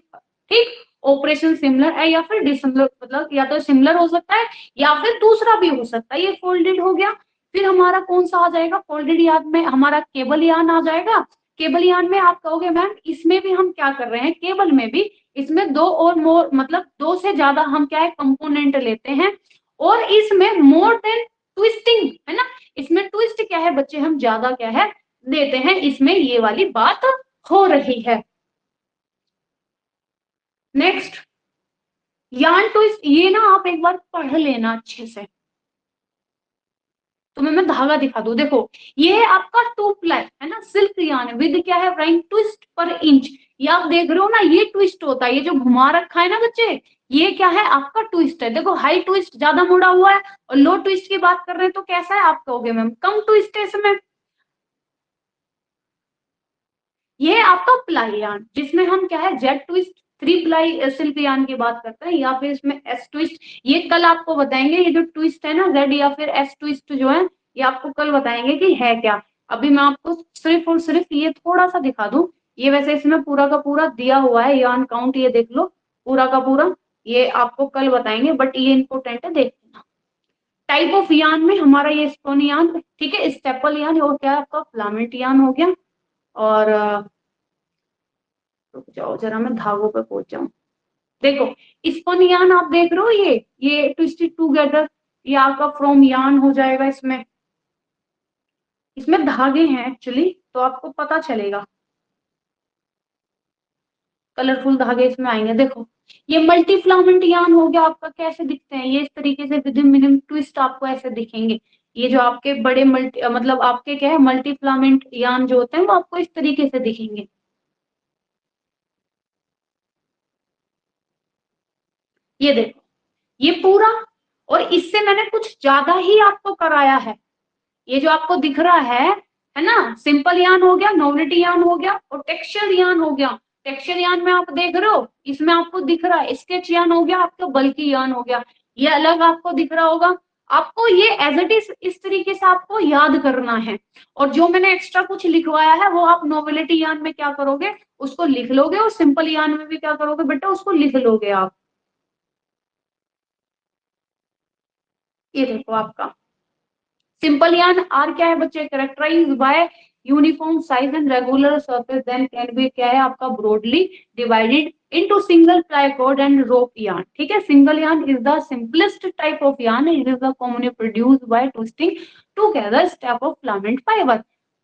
ठीक, ऑपरेशन सिमिलर है या फिर डिसिमिलर, मतलब या तो सिमिलर हो सकता है या फिर दूसरा भी हो सकता है, ये फोल्डेड हो गया। फिर हमारा कौन सा आ जाएगा, फोल्डेड यार्न में हमारा केबल यार्न आ जाएगा। केबल यान में आप कहोगे मैम इसमें भी हम क्या कर रहे हैं, केबल में भी इसमें दो और मोर, मतलब दो से ज्यादा हम क्या है, कंपोनेंट लेते हैं, और इसमें मोर देन ट्विस्टिंग, है ना, इसमें ट्विस्ट क्या है बच्चे, हम ज्यादा क्या है देते हैं, इसमें ये वाली बात हो रही है। नेक्स्ट, यान ट्विस्ट, ये ना आप एक बार पढ़ लेना अच्छे से, तुम्हें मैं धागा दिखा दूं। देखो ये है आपका टू प्लाई, है ना, सिल्क यान विद क्या है, राइट, ट्विस्ट पर इंच। ये आप देख रहे हो ना, ये ट्विस्ट होता है, ये जो घुमा रखा है ना बच्चे, ये क्या है आपका ट्विस्ट है। देखो हाई ट्विस्ट ज्यादा मुड़ा हुआ है, और लो ट्विस्ट की बात कर रहे हैं तो कैसा है, आप कहोगे मैम कम ट्विस्ट है इसमें। ये है आपका प्लाई यान, जिसमें हम क्या है, jet twist, three ply silk यान की बात करते हैं, या फिर इसमें एस ट्विस्ट। ये कल आपको बताएंगे, ये जो ट्विस्ट है ना, जेड या फिर एस ट्विस्ट जो है, ये आपको कल बताएंगे कि है क्या। अभी मैं आपको सिर्फ और सिर्फ ये थोड़ा सा दिखा दूं। ये वैसे इसमें पूरा का पूरा दिया हुआ है यान काउंट, ये देख लो पूरा का पूरा, ये आपको कल बताएंगे, बट ये इंपॉर्टेंट है, देख लेना। टाइप ऑफ यान में हमारा ये स्टोन यान, ठीक है, स्टेपल यान, और क्या है आपका फिलामेंट यान हो गया। और रुक जाओ जरा, मैं धागों पे पहुंच जाऊं। देखो स्पन यान आप देख रहे हो, ये ट्विस्टेड टुगेदर, ये आपका फ्रॉम यान हो जाएगा। इसमें इसमें धागे हैं एक्चुअली, तो आपको पता चलेगा, कलरफुल धागे इसमें आएंगे। देखो ये मल्टी फिलामेंट यान हो गया आपका, कैसे दिखते हैं ये, इस तरीके से विद मिनिमम ट्विस्ट आपको ऐसे दिखेंगे। ये जो आपके बड़े मल्टी, मतलब आपके क्या है, मल्टी फिलामेंट यान जो होते हैं वो आपको इस तरीके से दिखेंगे। ये देखो ये पूरा, और इससे मैंने कुछ ज्यादा ही आपको कराया है। ये जो आपको दिख रहा है ना, सिंपल यान हो गया, नोवेलिटी यान हो गया, और टेक्सचर यान हो गया। टेक्सचर यान में आप देख रहे हो, इसमें आपको दिख रहा है स्केच यान हो गया, आपका बल्कि यान हो गया, ये अलग आपको दिख रहा होगा। आपको ये एज इट इज इस तरीके से आपको याद करना है, और जो मैंने एक्स्ट्रा कुछ लिखवाया है वो आप नोवेलिटी यान में क्या करोगे, उसको लिख लोगे, और सिंपल यान में भी क्या करोगे बेटा, उसको लिख लोगे आप। ये देखो आपका सिंपल यान आर क्या है बच्चे, characterized by uniform size and regular surface, then can be क्या है आपका, broadly divided into single ply cord and rope yarn. ठीक है, single yarn is the simplest type of yarn, it is the commonly produced by twisting together step of filament fibre.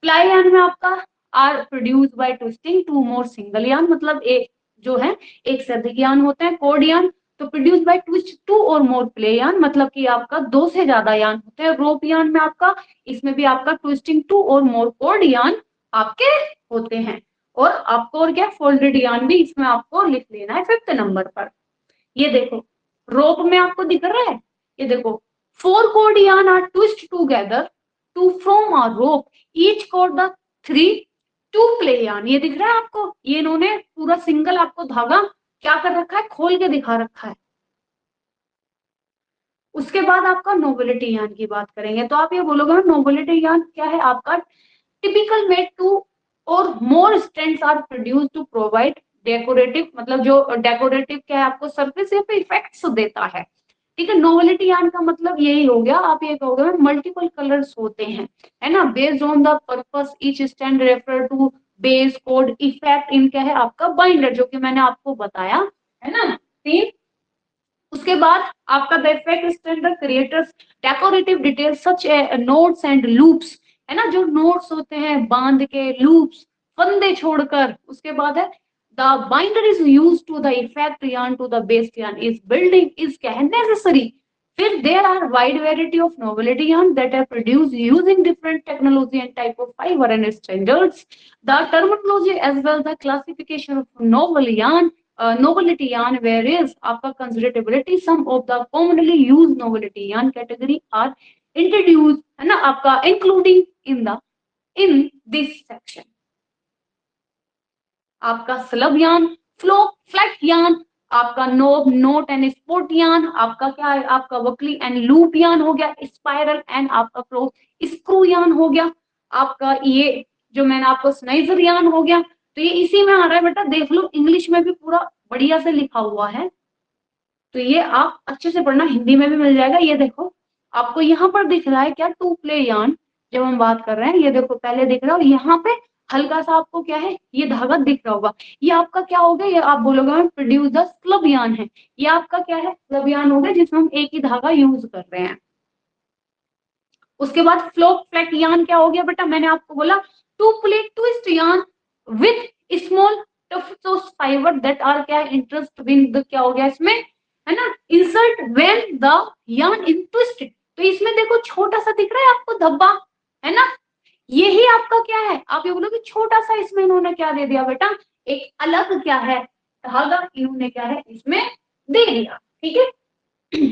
Ply yarn में आपका are produced by twisting two more single yarn, मतलब एक जो है एक से अधिक यान होते हैं। कॉर्ड यान, तो प्रोड्यूस बाय टू और मोर प्ले यान, मतलब कि आपका 2 से ज्यादा यान होते हैं रोप यान में आपका, इसमें भी आपका ट्विस्टिंग 2 और मोर कॉर्ड यान आपके होते हैं। और आपको और क्या फोल्डेड यान भी इसमें आपको लिख लेना है 5th नंबर पर। ये देखो रोप में आपको दिख रहा है, ये देखो 4 cord yarn are twist together to form a rope, each cord the 3 2 play yarn। ये दिख रहा है आपको, ये इन्होंने पूरा सिंगल आपको धागा क्या कर रखा है, खोल के दिखा रखा है। उसके बाद आपका नोबिलिटी यान की बात करेंगे, तो आप ये बोलोगे नोबिलिटी यान क्या है आपका, टिपिकल मेड टू और more strands are produce to provide decorative, मतलब जो डेकोरेटिव क्या है आपको सरफेस या फिर इफेक्ट्स देता है, ठीक है। नोवेलिटी यान का मतलब यही हो गया, आप ये कहोगे मल्टीपल कलर्स होते हैं, है ना, based on the purpose each stand refer to base code effect in क्या है आपका बाइंडर, जो कि मैंने आपको बताया, है ना। तीन, उसके बाद आपका the effect standard creators decorative details such notes and loops, है ना, जो नोट्स होते हैं बांध के, लूप्स फंदे छोड़कर। उसके बाद है the binder is used to the effect yarn to the base yarn is building is क्या है नेसेसरी। फिर there are wide variety of novelty yarn that are produced using different technology and type of fiber and standards, the terminology as well the classification of novel yarn novelty yarn varies आपका considerability, some of the commonly used novelty yarn category are introduced, है ना आपका including in this section। आपका स्लब यान, फ्लो फ्लैट यान, आपका नोब नोट एंड स्पोर्ट यान, आपका क्या है आपका वकली एंड लूप यान हो गया, स्पाइरल एंड आपका क्लोज स्क्रू यान हो गया, आपका ये जो मैंने आपको स्नाइजर यान हो गया। तो ये इसी में आ रहा है बेटा, देख लो इंग्लिश में भी पूरा बढ़िया से लिखा हुआ है, तो ये आप अच्छे से पढ़ना, हिंदी में भी मिल जाएगा। ये देखो आपको यहाँ पर दिख रहा है क्या, टू प्ले यान जब हम बात कर रहे हैं, ये देखो पहले दिख रहा है, यहाँ पे हल्का सा आपको क्या है ये धागा दिख रहा होगा, ये आपका क्या हो गया, ये आप बोलोगे प्रोड्यूस द स्लब यान है, ये आपका क्या है स्लब यान हो गया जिसमें हम एक ही धागा यूज कर रहे हैं। उसके बाद फ्लो फ्लैट यान क्या हो गया बेटा, मैंने आपको बोला to play twist yarn with small tough fibre that are क्या इंटरेस्ट विन क्या हो गया इसमें, है ना, इंसर्ट व्हेन द यान इन ट्विस्टेड। तो इसमें देखो छोटा सा दिख रहा है आपको धब्बा, है ना, यही आपका क्या है, आप ये बोलोगे छोटा सा इसमें इन्होंने क्या दे दिया बेटा, एक अलग क्या है धागा इन्होंने क्या है इसमें दे दिया, ठीक है।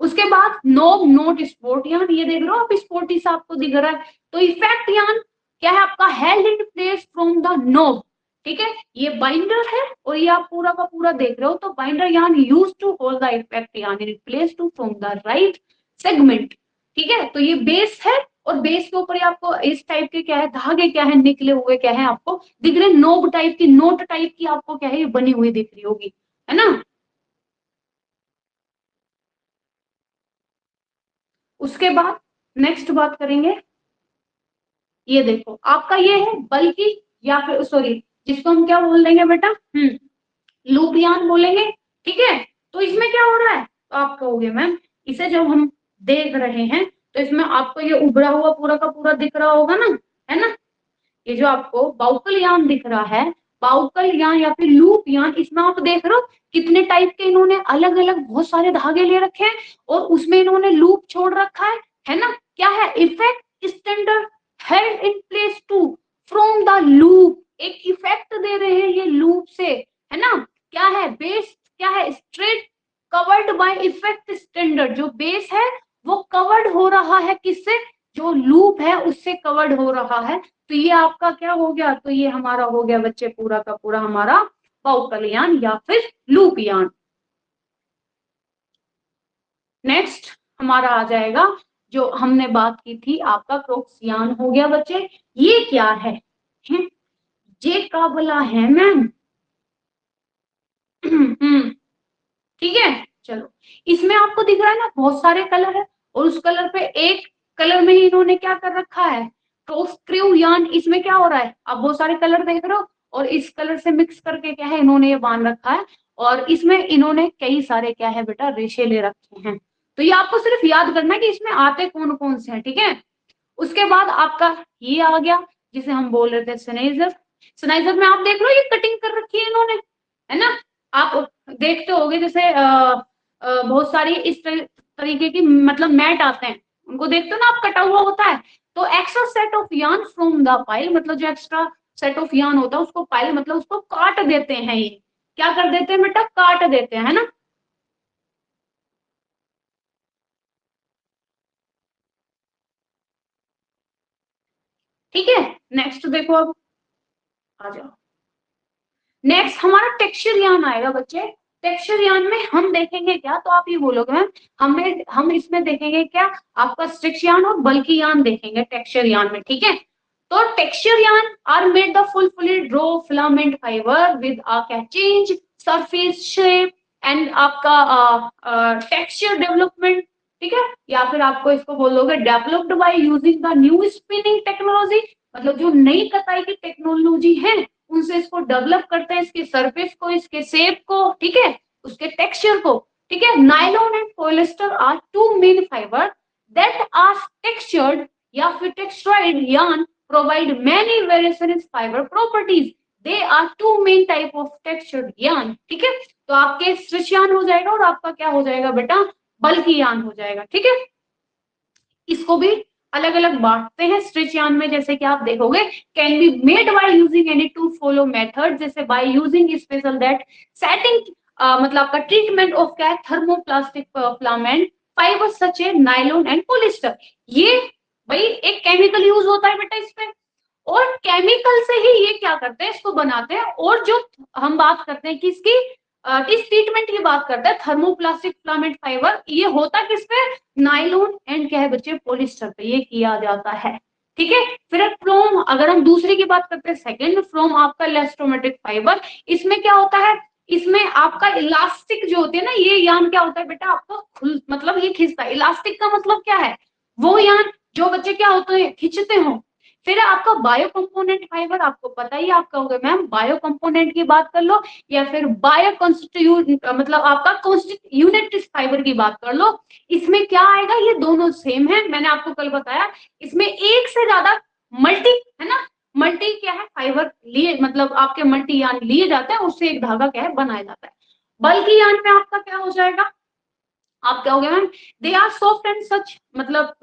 उसके बाद नोब नोट स्पोर्ट यान, ये देख रहे हो आप स्पोर्टी सा आपको दिख रहा है, तो इफेक्ट यान क्या है आपका held in place from the knob, ठीक है, ये बाइंडर है और ये आप पूरा का पूरा देख रहे हो, तो binder yarn use to hold the effect yarn in place to from the right segment, ठीक है। तो ये बेस है और बेस के ऊपर आपको इस टाइप के क्या है धागे क्या है निकले हुए क्या है आपको दिख रहे, नोब टाइप की नोट टाइप की आपको क्या है ये बनी हुई दिख रही होगी, है ना। उसके बाद नेक्स्ट बात करेंगे, ये देखो आपका ये है बल्कि या फिर सॉरी जिसको हम क्या बोल देंगे बेटा, लूप यान बोलेंगे, ठीक है। तो इसमें क्या हो रहा है, तो आप कहोगे मैम इसे जब हम देख रहे हैं तो इसमें आपको ये उभरा हुआ पूरा का पूरा दिख रहा होगा ना, है ना, ये जो आपको बाउकल यान दिख रहा है, बाउकल यान या फिर लूप यान, इसमें आप देख रहे हो कितने टाइप के इन्होंने अलग अलग बहुत सारे धागे ले रखे हैं और उसमें इन्होंने लूप छोड़ रखा है ना, क्या है effect standard held in place to from the loop, एक इफेक्ट दे रहे हैं ये लूप से, है ना, क्या है बेस क्या है straight covered by effect standard, जो बेस है वो कवर्ड हो रहा है किससे, जो लूप है उससे कवर्ड हो रहा है, तो ये आपका क्या हो गया, तो ये हमारा हो गया बच्चे पूरा का पूरा हमारा बाउकल यान या फिर लूप यान। नेक्स्ट हमारा आ जाएगा जो हमने बात की थी आपका क्रोक्स यान हो गया बच्चे, ये क्या है, ये काबला है मैम, ठीक है। चलो इसमें आपको दिख रहा है ना बहुत सारे कलर है और उस कलर पे एक कलर में ही इन्होंने क्या कर रखा है, तो स्क्रू यान, इसमें क्या हो रहा है आप बहुत सारे कलर देख रहे हो और इस कलर से मिक्स करके क्या है इन्होंने ये बांध रखा है और इसमें इन्होंने कई सारे क्या है बेटा रेशे ले रखे हैं, तो ये आपको सिर्फ याद करना है कि इसमें आते कौन कौन से हैं, ठीक है। उसके बाद आपका ये आ गया जिसे हम बोल रहे थे सनाइजर, सनाइजर में आप देख लो ये कटिंग कर रखी है इन्होंने, है ना। आप देखते होगे जैसे बहुत सारी इस तरीके की मतलब मैट आते हैं, उनको देखते हो ना आप, कटा हुआ होता है। तो extra set of yarn from the pile, मतलब जो एक्स्ट्रा सेट ऑफ यार्न होता है उसको पाइल मतलब उसको काट देते हैं। ये क्या कर देते हैं बेटा, काट देते हैं, है ना। ठीक है, नेक्स्ट देखो अब, आ जाओ। नेक्स्ट हमारा टेक्सचर यार्न आएगा बच्चे। टेक्सचर यार्न में हम देखेंगे क्या, तो आप ये बोलोगे मैम हम इसमें देखेंगे क्या, आपका स्ट्रिक्स यार्न और बल्की यार्न देखेंगे टेक्सचर यार्न में, ठीक है। तो texture yarn are made the full draw filament fibre with a क्या चेंज सरफेस शेप एंड आपका टेक्सचर डेवलपमेंट, ठीक है। या फिर आपको इसको बोलोगे developed by using the new spinning technology, मतलब जो नई कताई की टेक्नोलॉजी है उनसे इसको डेवलप करते हैं, इसके सरफेस को, इसके शेप को, ठीक है, उसके टेक्सचर को, ठीक है। Nylon and polyester are two main fibre that are textured या फिर टेक्सटाइल्ड yarn provide many variation in fiber properties, they are two main type of textured yarn, ठीक है। तो आपके स्ट्रिच यार्न हो जाएगा और आपका क्या हो जाएगा बेटा, बल्की यार्न हो जाएगा, ठीक है। इसको भी अलग अलग बांटते हैं स्ट्रिच यार्न में, जैसे कि आप देखोगे can be made by using any two follow method, जैसे by using special that setting, मतलब आपका ट्रीटमेंट ऑफ क्या है, thermoplastic filament fibre such a nylon and polyester. ये भाई एक केमिकल यूज होता है बेटा इसमें, और केमिकल से ही ये क्या करते हैं, इसको बनाते हैं। और जो हम बात करते हैं किसकी, किस ट्रीटमेंट की बात करते हैं, थर्मोप्लास्टिक फिलामेंट फाइबर, ये होता किस पे, नायलॉन एंड क्या है बच्चे, पॉलिएस्टर पे ये किया जाता है, ठीक है। फिर फ्लोम, अगर हम दूसरी की बात करते हैं सेकंड फ्लोम आपका इलास्टोमेटिक फाइबर, इसमें क्या होता है, इसमें आपका इलास्टिक जो होती है ना, ये यान क्या होता है बेटा आपको खुल मतलब ये खींचता है। इलास्टिक का मतलब क्या है, वो यान जो बच्चे क्या होते हैं, खींचते हो। फिर आपका बायो कंपोनेंट फाइबर, आपको पता ही, आप कहोगे मैम बायो कंपोनेंट की बात कर लो या फिर बायो कॉन्स्टिट्यूट मतलब आपका कॉन्स्टिट्यूनेट फाइबर की बात कर लो, इसमें क्या आएगा, ये दोनों सेम है। मैंने आपको कल बताया इसमें एक से ज्यादा मल्टी, है ना, मल्टी क्या है फाइबर लिए, मतलब आपके मल्टी यान लिए जाते हैं, उससे एक धागा क्या है बनाया जाता है। बल्कि यान में आपका क्या हो जाएगा, आप क्या हो गया ma'am, they are soft and such, मतलब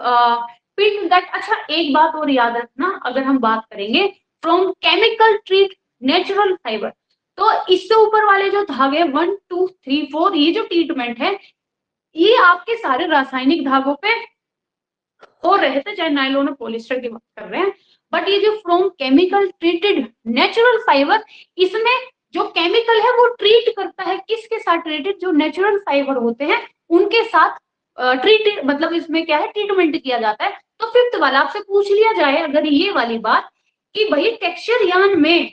पिन दैट। अच्छा एक बात और याद रखना, अगर हम बात करेंगे from chemical treat natural fibre, तो इससे ऊपर वाले जो धागे 1 2 3 4, ये जो ट्रीटमेंट है ये आपके सारे रासायनिक धागों पे हो रहे थे, चाहे नायलॉन और पॉलिएस्टर की बात कर रहे हैं। बट ये जो from chemical treated natural fibre, इसमें जो केमिकल है वो ट्रीट करता है किसके साथ, ट्रीटेड जो नेचुरल फाइबर होते हैं उनके साथ ट्रीट, मतलब इसमें क्या है, ट्रीटमेंट किया जाता है। तो फिफ्थ वाला आपसे पूछ लिया जाए अगर ये वाली बात कि भाई टेक्सचर यान में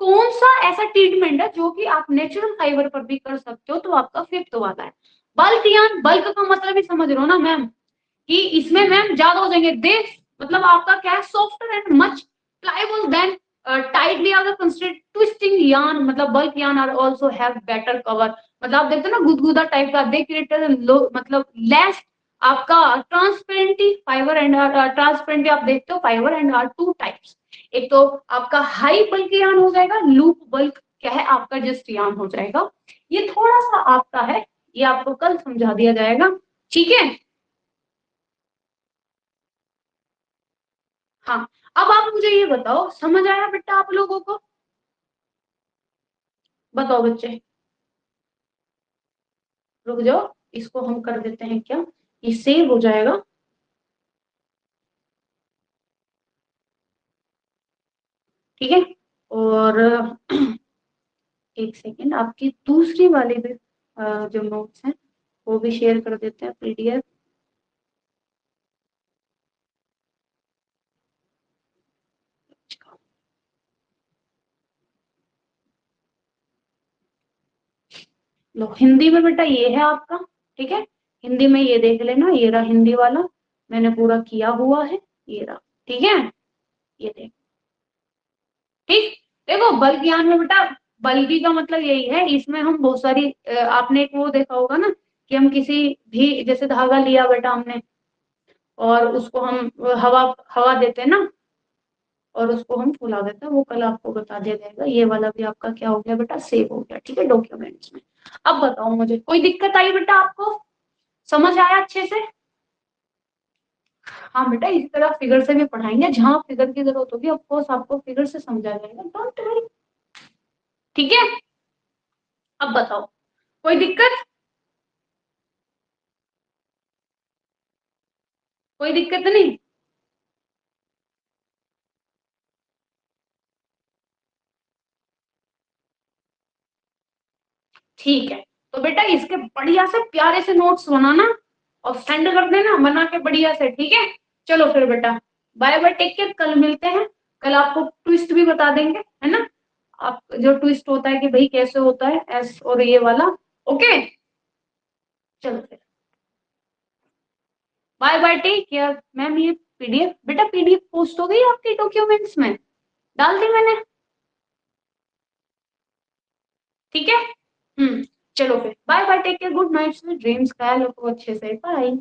कौन सा ऐसा ट्रीटमेंट है जो कि आप नेचुरल फाइबर पर भी कर सकते हो, तो आपका फिफ्थ वाला है बल्क यान। बल्क का मतलब ही समझ रहे हो ना मैम, कि इसमें मैम ज्यादा हो जाएंगे दे, मतलब आपका क्या है, softer and much pliable than tightly अगर कंसिडर ट्विस्टिंग यार्न, मतलब bulk yarn are also have better cover, मतलब आप देखते हो ना गुदगुदा टाइप का, दे क्रिएटेड लो मतलब लेस आपका ट्रांसपेरेंटी फाइबर एंड ट्रांसपेरेंटी, आप देखते हो fibre and are two types. एक तो आपका हाई बल्क यार्न हो जाएगा, लूप बल्क क्या है आपका जस्ट यार्न हो जाएगा। ये थोड़ा सा आपका है, ये आपको कल समझा दिया जाएगा, ठीक है। हाँ, अब आप मुझे ये बताओ, समझ आया बेटा आप लोगों को, बताओ बच्चे, रुक जाओ, इसको हम कर देते हैं क्या, ये सेव हो जाएगा, ठीक है। और एक सेकेंड, आपकी दूसरी वाली भी जो नोट्स हैं वो भी शेयर कर देते हैं पीडीएफ। लो हिंदी में बेटा ये है आपका, ठीक है, हिंदी में ये देख लेना, ये रहा हिंदी वाला, मैंने पूरा किया हुआ है, ये रहा, ठीक है, ये देख, ठीक। देखो बल्क ज्ञान में बेटा, बल्कि का मतलब यही है, इसमें हम बहुत सारी आपने एक वो देखा होगा ना कि हम किसी भी जैसे धागा लिया बेटा हमने और उसको हम हवा हवा देते हैं ना, और उसको हम फुला देते हैं, वो कल आपको बता दिया जाएगा। ये वाला भी आपका क्या हो गया बेटा, सेव हो गया, ठीक है, डॉक्यूमेंट्स में। अब बताओ मुझे, कोई दिक्कत आई बेटा आपको, समझ आया अच्छे से? हाँ बेटा, इस तरह फिगर से भी पढ़ाएंगे, जहां फिगर की जरूरत होगी ऑफकोर्स आपको फिगर से समझा जाएगा, डोंट वरी, ठीक है। अब बताओ, कोई दिक्कत, कोई दिक्कत नहीं? ठीक है, तो बेटा इसके बढ़िया से प्यारे से नोट्स बनाना और सेंड कर देना बना के बढ़िया से, ठीक है। चलो फिर बेटा, बाय बाय, टेक केयर, कल मिलते हैं। कल आपको ट्विस्ट भी बता देंगे, है ना, आप जो ट्विस्ट होता है कि भाई कैसे होता है एस और ये वाला। ओके, चलो फिर, bye bye, take care. Ma'am ये पीडीएफ, बेटा पीडीएफ पोस्ट हो गई आपके डॉक्यूमेंट्स में, डाल दी मैंने, ठीक है। चलो फिर, bye bye, take care, good night, sweet dreams, ख्याल रखो अच्छे से, बाय।